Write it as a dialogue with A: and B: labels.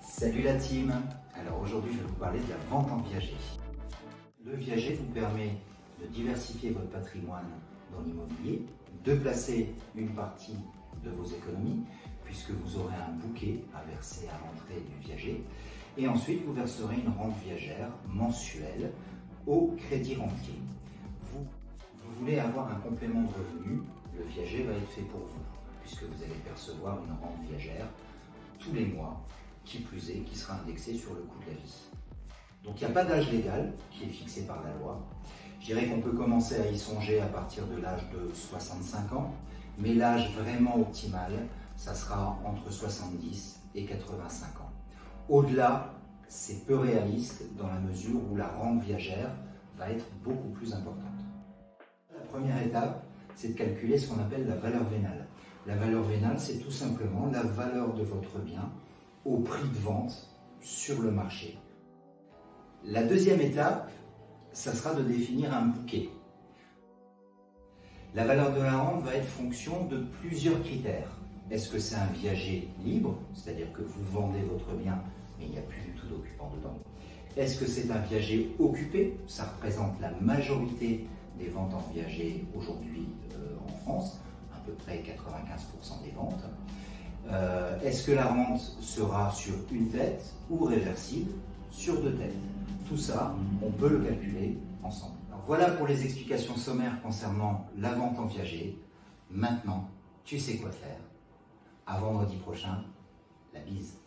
A: Salut la team. Alors aujourd'hui je vais vous parler de la vente en viager. Le viager vous permet de diversifier votre patrimoine dans l'immobilier, de placer une partie de vos économies puisque vous aurez un bouquet à verser à l'entrée du viager et ensuite vous verserez une rente viagère mensuelle au crédit rentier. Vous voulez avoir un complément de revenu, le viager va être fait pour vous puisque vous allez percevoir une rente viagère tous les mois, qui plus est, qui sera indexée sur le coût de la vie. Donc il n'y a pas d'âge légal qui est fixé par la loi. Je dirais qu'on peut commencer à y songer à partir de l'âge de 65 ans, mais l'âge vraiment optimal, ça sera entre 70 et 85 ans. Au-delà, c'est peu réaliste dans la mesure où la rente viagère va être beaucoup plus importante. La première étape, c'est de calculer ce qu'on appelle la valeur vénale. La valeur vénale, c'est tout simplement la valeur de votre bien au prix de vente sur le marché. La deuxième étape, ça sera de définir un bouquet. La valeur de la rente va être fonction de plusieurs critères. Est-ce que c'est un viager libre, c'est-à-dire que vous vendez votre bien, mais il n'y a plus du tout d'occupant dedans? Est-ce que c'est un viager occupé? Ça représente la majorité des ventes en viager aujourd'hui en France, à peu près 95% des ventes. Est-ce que la rente sera sur une tête ou réversible sur deux têtes? Tout ça, on peut le calculer ensemble. Alors voilà pour les explications sommaires concernant la vente en viager. Maintenant, tu sais quoi faire. À vendredi prochain, la bise.